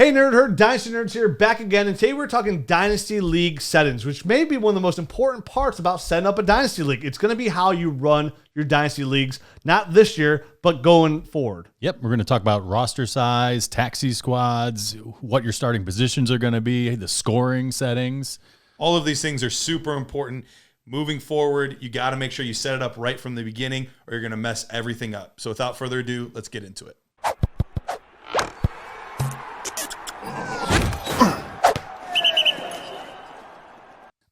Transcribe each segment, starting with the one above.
Hey Nerd Herd, Dynasty Nerds here, back again, and today we're talking Dynasty League settings, which may be one of the most important parts about setting up a Dynasty League. It's going to be how you run your Dynasty Leagues, not this year, but going forward. Yep, we're going to talk about roster size, taxi squads, what your starting positions are going to be, the scoring settings. All of these things are super important. Moving forward, you got to make sure you set it up right from the beginning or you're going to mess everything up. So without further ado, let's get into it.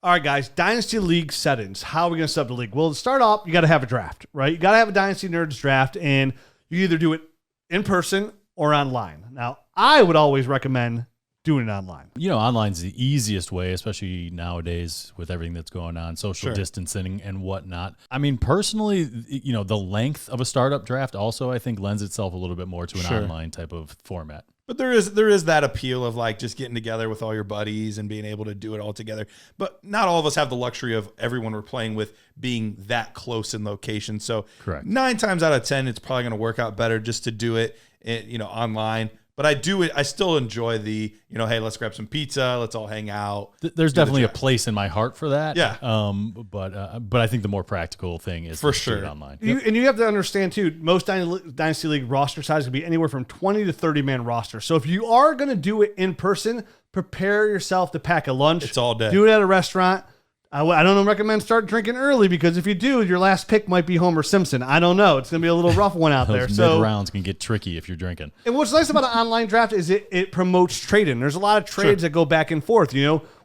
All right, guys, Dynasty League settings. How are we going to set up the league? Well, to start off, you got to have a draft, right? You got to have a Dynasty Nerds draft, and you either do it in person or online. Now, I would always recommend doing it online. You know, online's the easiest way, especially nowadays with everything that's going on, social Sure. distancing and whatnot. I mean, personally, you know, the length of a startup draft also, I think, lends itself a little bit more to an Sure. online type of format. But there is that appeal of like just getting together with all your buddies and being able to do it all together. But not all of us have the luxury of everyone we're playing with being that close in location. So Correct. 9 times out of 10, it's probably going to work out better just to do it, online. But I still enjoy the, hey, let's grab some pizza, let's all hang out. There's definitely a place in my heart for that. Yeah. But I think the more practical thing is For to do sure. it online. And you have to understand, too, most Dynasty League roster size can be anywhere from 20 to 30-man roster. So if you are going to do it in person, prepare yourself to pack a lunch. It's all day. Do it at a restaurant. I don't recommend start drinking early because if you do, your last pick might be Homer Simpson. I don't know. It's going to be a little rough one out there. Those So mid-rounds can get tricky if you're drinking. And what's nice about an online draft is it promotes trading. There's a lot of trades that go back and forth,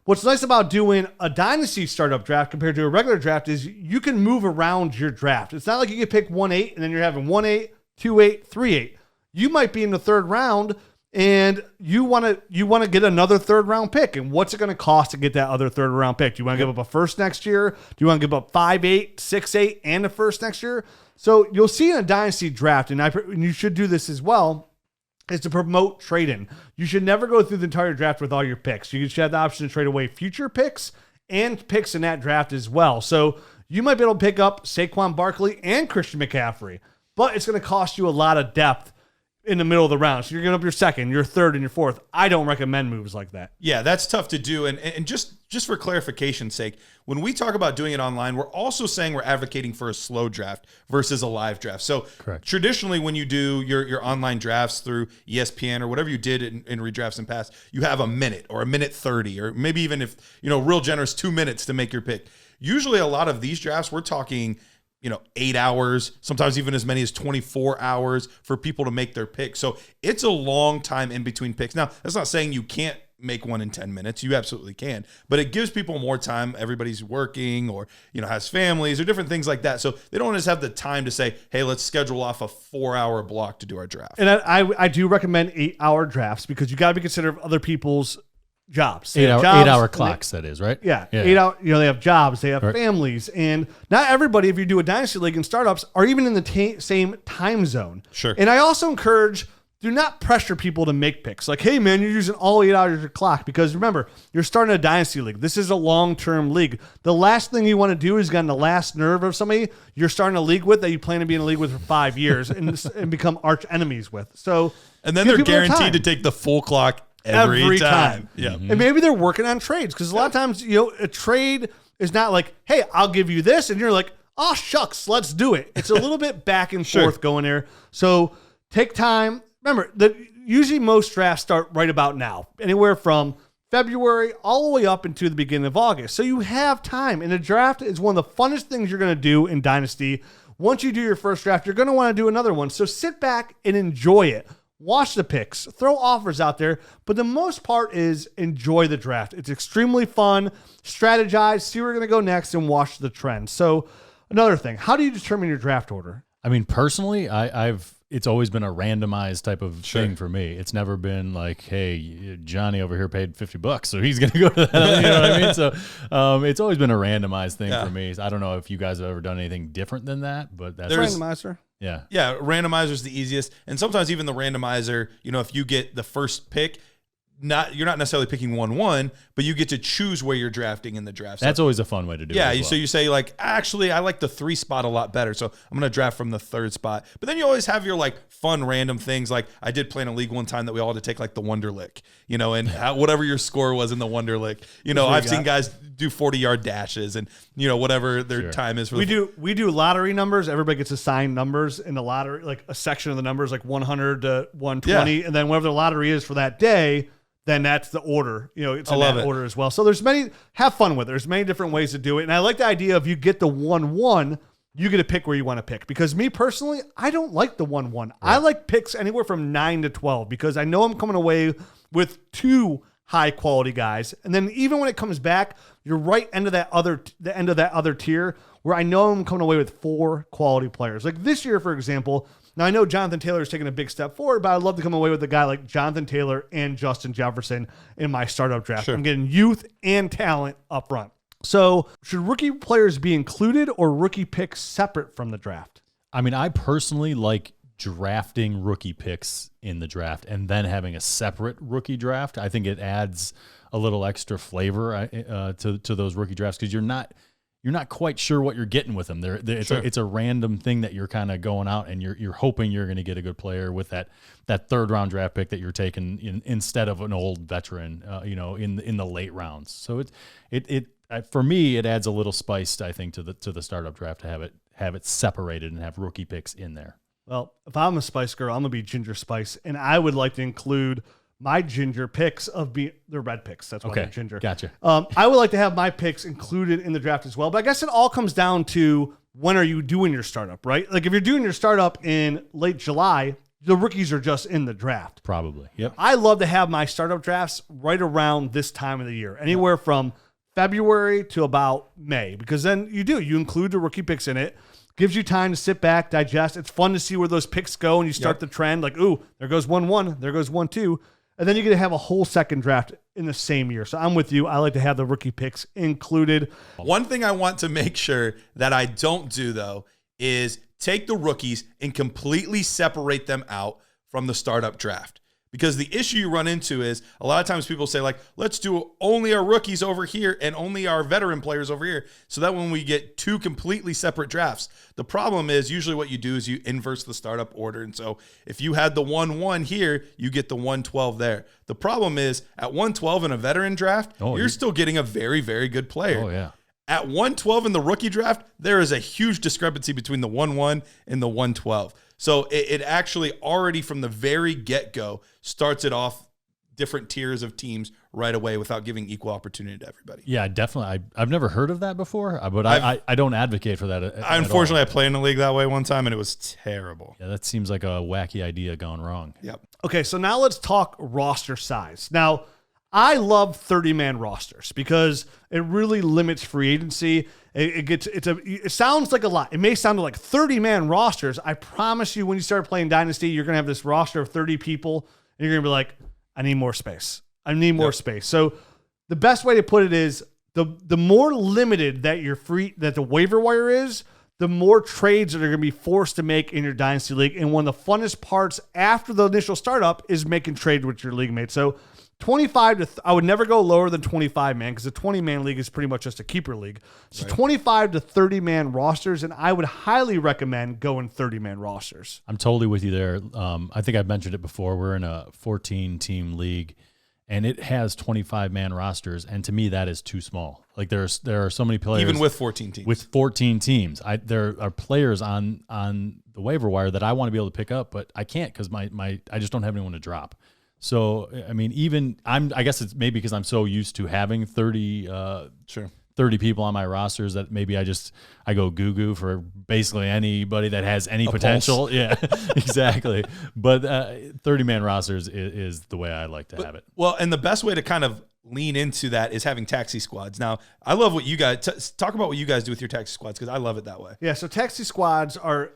What's nice about doing a dynasty startup draft compared to a regular draft is you can move around your draft. It's not like you can pick 1-8 and then you're having 1-8, 2-8, 3-8. You might be in the third round and you want to get another third round pick. And what's it going to cost to get that other third round pick? Do you want to give up a first next year? Do you want to give up 5-8, 6-8, and a first next year? So you'll see in a dynasty draft, and you should do this as well, is to promote trading. You should never go through the entire draft with all your picks. You should have the option to trade away future picks and picks in that draft as well. So you might be able to pick up Saquon Barkley and Christian McCaffrey, but it's going to cost you a lot of depth in the middle of the round. So you're giving up your second, your third, and your fourth. I don't recommend moves like that. Yeah, that's tough to do. And just for clarification's sake, when we talk about doing it online, we're also saying we're advocating for a slow draft versus a live draft. So Correct. Traditionally, when you do your online drafts through ESPN or whatever you did in redrafts in past, you have a minute or a minute 30, or maybe even if, real generous 2 minutes to make your pick. Usually a lot of these drafts, we're talking 8 hours, sometimes even as many as 24 hours for people to make their pick. So it's a long time in between picks. Now, that's not saying you can't make one in 10 minutes. You absolutely can. But it gives people more time. Everybody's working or, has families or different things like that. So they don't just have the time to say, hey, let's schedule off a 4-hour block to do our draft. And I do recommend 8-hour drafts because you got to be considerate of other people's jobs. They have 8-hour clocks, that is, right? Yeah. 8 hour, they have jobs, they have families, and not everybody, if you do a dynasty league and startups, are even in the same time zone. Sure. And I also encourage, do not pressure people to make picks. Like, hey man, you're using all 8 hours of your clock because remember, you're starting a dynasty league. This is a long-term league. The last thing you want to do is get on the last nerve of somebody you're starting a league with that you plan to be in a league with for 5 years and become arch enemies with. So, and then they're guaranteed to take the full clock every time. Yeah. Mm-hmm. And maybe they're working on trades because a lot of times, a trade is not like, hey, I'll give you this. And you're like, oh, shucks, let's do it. It's a little bit back and forth going there. So take time. Remember, usually most drafts start right about now, anywhere from February all the way up into the beginning of August. So you have time. And a draft is one of the funnest things you're going to do in Dynasty. Once you do your first draft, you're going to want to do another one. So sit back and enjoy it. Watch the picks, throw offers out there, but the most part is enjoy the draft. It's extremely fun. Strategize, see where we're going to go next, and watch the trends. So another thing, how do you determine your draft order? I mean, personally, it's always been a randomized type of thing for me. It's never been like, hey, Johnny over here paid $50, so he's going to go to that. You know what I mean? So it's always been a randomized thing for me. I don't know if you guys have ever done anything different than that, but that's randomizer. Yeah. Yeah, randomizer's the easiest. And sometimes even the randomizer, if you get the first pick, you're not necessarily picking 1-1, but you get to choose where you're drafting in the draft. So, That's always a fun way to do it. yeah. as well. So you say like, actually, I like the 3 spot a lot better. So I'm going to draft from the 3rd spot. But then you always have your like fun random things. Like I did play in a league one time that we all had to take like the Wonderlick, and whatever your score was in the Wonderlick, I've seen guys do 40-yard dashes and, whatever their time is. We do lottery numbers. Everybody gets assigned numbers in the lottery, like a section of the numbers, like 100 to 120. Yeah. And then whatever the lottery is for that day, then that's the order. It's in that order as well. So have fun with it. There's many different ways to do it. And I like the idea of you get the 1-1, you get to pick where you want to pick. Because me personally, I don't like the 1-1. Right. I like picks anywhere from 9 to 12 because I know I'm coming away with 2 high quality guys. And then even when it comes back, you're right into the end of that other tier where I know I'm coming away with 4 quality players. Like this year, for example, now I know Jonathan Taylor is taking a big step forward, but I'd love to come away with a guy like Jonathan Taylor and Justin Jefferson in my startup draft. Sure. I'm getting youth and talent up front. So should rookie players be included or rookie picks separate from the draft? I mean, I personally like drafting rookie picks in the draft and then having a separate rookie draft. I think it adds a little extra flavor to those rookie drafts because you're not quite sure what you're getting with them. It's a random thing that you're kind of going out and you're hoping you're going to get a good player with that 3rd round draft pick that you're taking instead of an old veteran, in the late rounds. So for me, it adds a little spice, I think, to the startup draft to have it separated and have rookie picks in there. Well, if I'm a Spice Girl, I'm gonna be Ginger Spice, and I would like to include my ginger picks they're red picks. That's why they're ginger. Gotcha. I would like to have my picks included in the draft as well. But I guess it all comes down to when are you doing your startup, right? Like if you're doing your startup in late July, the rookies are just in the draft. Probably. Yep. I love to have my startup drafts right around this time of the year, anywhere from February to about May, because then you include the rookie picks in it. Gives you time to sit back, digest. It's fun to see where those picks go, and you start the trend. Like, ooh, there goes 1-1, there goes 1-2. And then you get to have a whole second draft in the same year. So I'm with you. I like to have the rookie picks included. One thing I want to make sure that I don't do, though, is take the rookies and completely separate them out from the startup draft. Because the issue you run into is a lot of times people say, like, let's do only our rookies over here and only our veteran players over here. So that when we get 2 completely separate drafts, the problem is usually what you do is you inverse the startup order. And so if you had the 1-1 here, you get the 1-12 there. The problem is at 1-12 in a veteran draft, you're still getting a very, very good player. Oh, yeah. At 1-12 in the rookie draft, there is a huge discrepancy between the 1-1 and the 1-12. So it actually already from the very get-go starts it off different tiers of teams right away without giving equal opportunity to everybody. Yeah, definitely. I've never heard of that before, but I don't advocate for that. Unfortunately, I played in a league that way one time, and it was terrible. Yeah, that seems like a wacky idea gone wrong. Yep. Okay, so now let's talk roster size. Now, I love 30-man rosters because it really limits free agency. It sounds like a lot. It may sound like 30-man rosters. I promise you, when you start playing Dynasty, you're going to have this roster of 30 people, and you're going to be like, I need more space. I need more space. So the best way to put it is the more limited that that the waiver wire is, the more trades that are going to be forced to make in your Dynasty league. And one of the funnest parts after the initial startup is making trade with your league mate. So 25 I would never go lower than 25 man because a 20-man league is pretty much just a keeper league. So 25 to 30-man rosters, and I would highly recommend going 30-man rosters. I'm totally with you there. I think I've mentioned it before. We're in a 14-team league, and it has 25-man rosters, and to me that is too small. Like there are so many players even with 14 teams. With 14 teams, there are players on the waiver wire that I want to be able to pick up, but I can't because I just don't have anyone to drop. So, I mean, I guess it's maybe because I'm so used to having 30 people on my rosters that maybe I go goo for basically anybody that has any potential. Yeah, exactly. But 30-man rosters is the way I like to have it. Well, and the best way to kind of lean into that is having taxi squads. Now, I love what you guys talk about what you guys do with your taxi squads because I love it that way. Yeah, so taxi squads are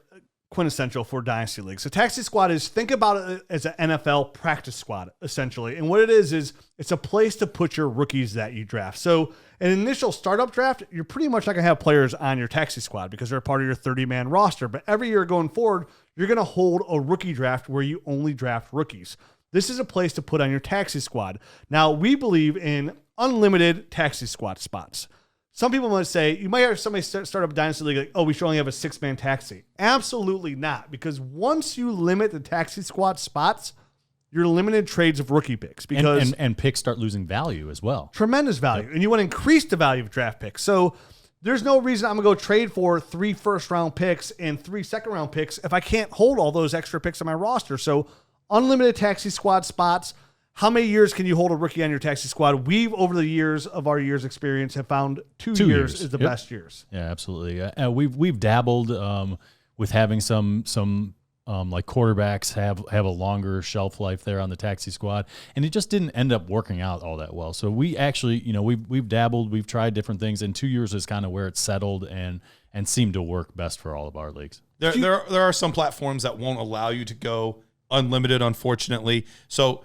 quintessential for Dynasty League. So taxi squad think about it as an NFL practice squad, essentially. And what it is it's a place to put your rookies that you draft. So an initial startup draft, you're pretty much not going to have players on your taxi squad because they're part of your 30-man roster. But every year going forward, you're going to hold a rookie draft where you only draft rookies. this is a place to put on your taxi squad. Now, we believe in unlimited taxi squad spots. Some people might say, you might have somebody start up a Dynasty League like, oh, we should only have a 6-man taxi. Absolutely not, because once you limit the taxi squad spots, you're limited trades of rookie picks. Because and picks start losing value as well. Tremendous value. Yep. And you want to increase the value of draft picks. So there's no reason I'm going to go trade for 3 first-round picks and 3 second-round picks if I can't hold all those extra picks on my roster. So unlimited taxi squad spots. How many years can you hold a rookie on your taxi squad? We've, over the years of our years experience, have found 2 years is the best years. Yeah, absolutely. We've dabbled with having some like quarterbacks have a longer shelf life there on the taxi squad, and it just didn't end up working out all that well. So we actually, we've dabbled, we've tried different things, and 2 years is kind of where it's settled and seemed to work best for all of our leagues. There are some platforms that won't allow you to go unlimited, unfortunately. So,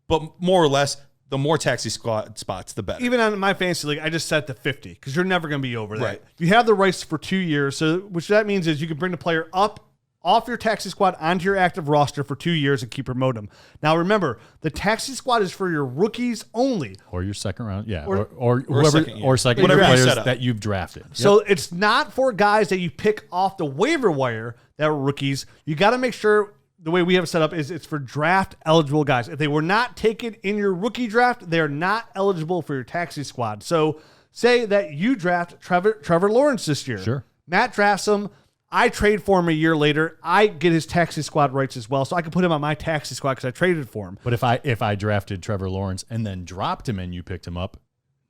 but more or less, the more taxi squad spots, the better. Even on my fantasy league, I just set to 50 because you're never going to be over that. Right. You have the rights for 2 years, so which that means is you can bring the player up off your taxi squad onto your active roster for 2 years and keep promoting them. Now remember, the taxi squad is for your rookies only, or your second round, yeah, or whoever or second year players that you've drafted. So it's not for guys that you pick off the waiver wire that are rookies. You got to make sure. The way we have it set up is it's for draft eligible guys. If they were not taken in your rookie draft, they're not eligible for your taxi squad. So say that you draft Trevor Lawrence this year. Sure. Matt drafts him. I trade for him a year later. I get his taxi squad rights as well. So I can put him on my taxi squad because I traded for him. But if I drafted Trevor Lawrence and then dropped him and you picked him up,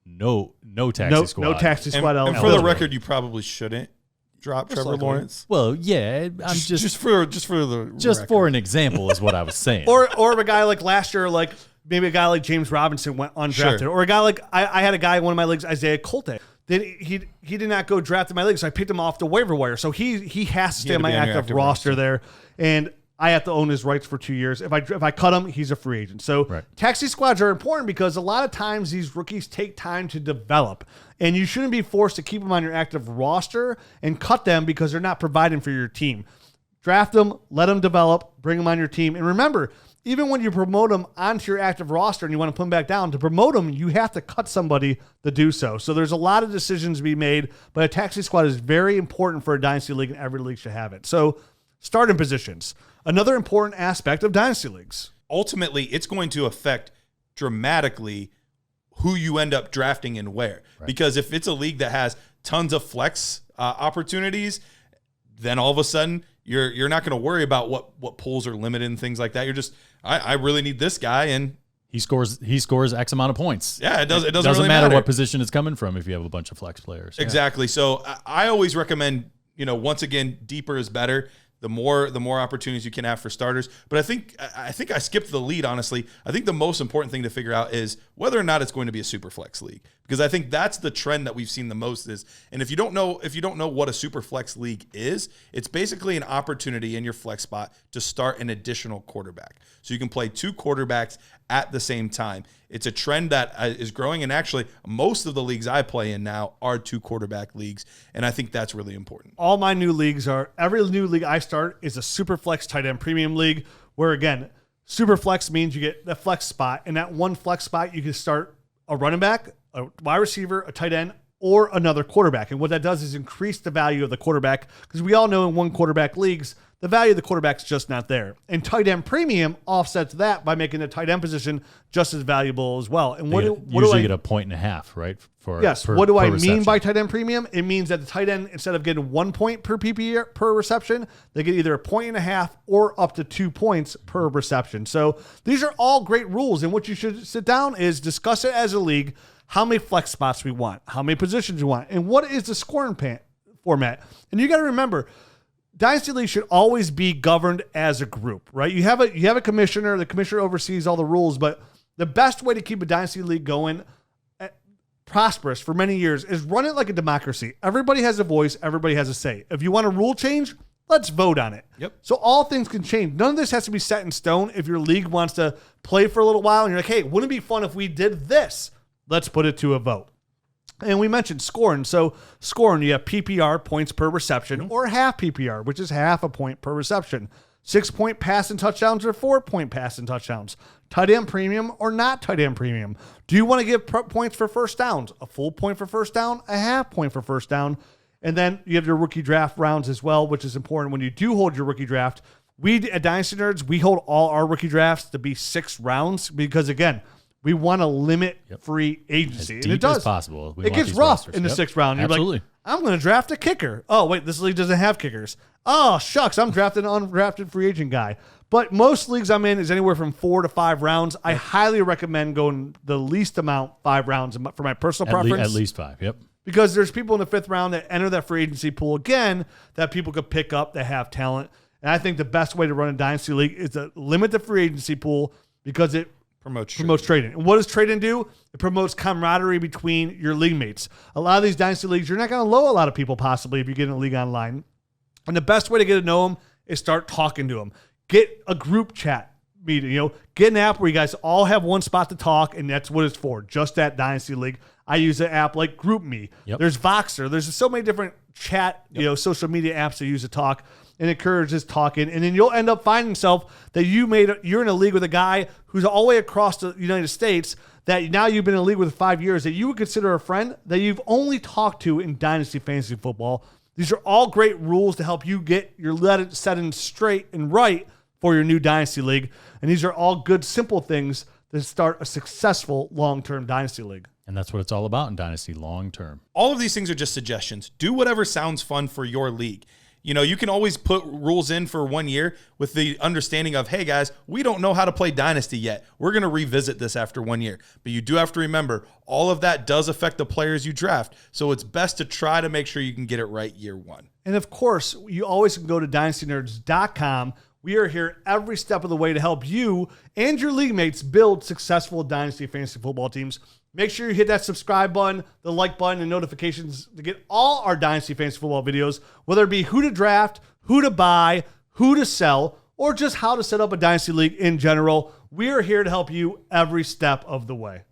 no taxi squad. No taxi squad and for the record, you probably shouldn't drop Trevor Lawrence. Well, yeah, I'm just for an example is what I was saying. or a guy like last year, like maybe a guy like James Robinson went undrafted, Sure. or a guy like I had a guy in one of my leagues, Isaiah Colte. Then he did not go draft in my league, so I picked him off the waiver wire. So he has to stay on my active roster there, and I have to own his rights for 2 years. If I cut him, he's a free agent. So taxi squads are important because a lot of times these rookies take time to develop, and you shouldn't be forced to keep them on your active roster and cut them because they're not providing for your team. Draft them, let them develop, bring them on your team, and remember, even when you promote them onto your active roster and you want to put them back down, to promote them, you have to cut somebody to do so. So there's a lot of decisions to be made, but a taxi squad is very important for a dynasty league, and every league should have it. So starting positions, another important aspect of dynasty leagues. Ultimately, it's going to affect dramatically who you end up drafting and where. Right. Because if it's a league that has tons of flex opportunities, then all of a sudden you're not going to worry about what pools are limited and things like that. You're just, I really need this guy, and he scores X amount of points. Yeah, it doesn't really matter what position it's coming from if you have a bunch of flex players. Exactly. Yeah. So I always recommend, once again, deeper is better. The more opportunities you can have for starters. But I think I skipped the lead, honestly. I think the most important thing to figure out is whether or not it's going to be a super flex league. Because I think that's the trend that we've seen the most is, and if you don't know what a super flex league is, it's basically an opportunity in your flex spot to start an additional quarterback. So you can play 2 quarterbacks at the same time. It's a trend that is growing, and actually most of the leagues I play in now are 2 quarterback leagues, and I think that's really important. All my new leagues every new league I start is a super flex tight end premium league, where again, super flex means you get the flex spot, and that one flex spot you can start a running back, a wide receiver, a tight end, or another quarterback. And what that does is increase the value of the quarterback, because we all know in one quarterback leagues, the value of the quarterback's just not there. And tight end premium offsets that by making the tight end position just as valuable as well. And you usually get a 1.5, right? What do I mean by tight end premium? It means that the tight end, instead of getting 1 point per PPR per reception, they get either a 1.5 or up to 2 points per reception. So these are all great rules. And what you should sit down is discuss it as a league, how many flex spots we want, how many positions we want, and what is the scoring format. And you got to remember, Dynasty League should always be governed as a group, right? You have a commissioner. The commissioner oversees all the rules, but the best way to keep a Dynasty League going, prosperous for many years, is run it like a democracy. Everybody has a voice. Everybody has a say. If you want a rule change, let's vote on it. Yep. So all things can change. None of this has to be set in stone. If your league wants to play for a little while and you're like, hey, wouldn't it be fun if we did this? Let's put it to a vote. And we mentioned scoring. So scoring, you have PPR, points per reception, or half PPR, which is half a point per reception. 6-point passing touchdowns or 4-point passing touchdowns, tight end premium or not tight end premium. Do you want to give points for first downs? A full point for first down, a half point for first down. And then you have your rookie draft rounds as well, which is important when you do hold your rookie draft. We at Dynasty Nerds, we hold all our rookie drafts to be 6 rounds because, again, we want to limit free agency. As and it deep does. as possible. It gets rough in the 6th round. You're Absolutely. like, I'm going to draft a kicker. Oh, wait, this league doesn't have kickers. Oh, shucks, I'm drafting an undrafted free agent guy. But most leagues I'm in is anywhere from 4 to 5 rounds. I highly recommend going the least amount, 5 rounds, for my personal preference. At least 5, yep. Because there's people in the 5th round that enter that free agency pool again that people could pick up that have talent. And I think the best way to run a Dynasty League is to limit the free agency pool because it promotes trading. And what does trading do? It promotes camaraderie between your league mates. A lot of these Dynasty Leagues, you're not going to know a lot of people possibly if you get in a league online. And the best way to get to know them is start talking to them. Get a group chat meeting. Get an app where you guys all have one spot to talk, and that's what it's for, just that Dynasty League. I use an app like GroupMe. Yep. There's Voxer. There's so many different chat, social media apps to use to talk and encourages talking. And then you'll end up finding yourself that you're in a league with a guy who's all the way across the United States that now you've been in a league with 5 years that you would consider a friend that you've only talked to in Dynasty Fantasy Football. These are all great rules to help you get your setting straight and right for your new Dynasty League. And these are all good, simple things to start a successful long-term Dynasty League. And that's what it's all about in Dynasty long-term. All of these things are just suggestions. Do whatever sounds fun for your league. You can always put rules in for 1 year with the understanding of, hey, guys, we don't know how to play Dynasty yet. We're going to revisit this after 1 year. But you do have to remember, all of that does affect the players you draft. So it's best to try to make sure you can get it right year 1. And, of course, you always can go to dynastynerds.com. We are here every step of the way to help you and your league mates build successful Dynasty Fantasy Football teams. Make sure you hit that subscribe button, the like button, and notifications to get all our Dynasty Fantasy Football videos, whether it be who to draft, who to buy, who to sell, or just how to set up a Dynasty League in general. We are here to help you every step of the way.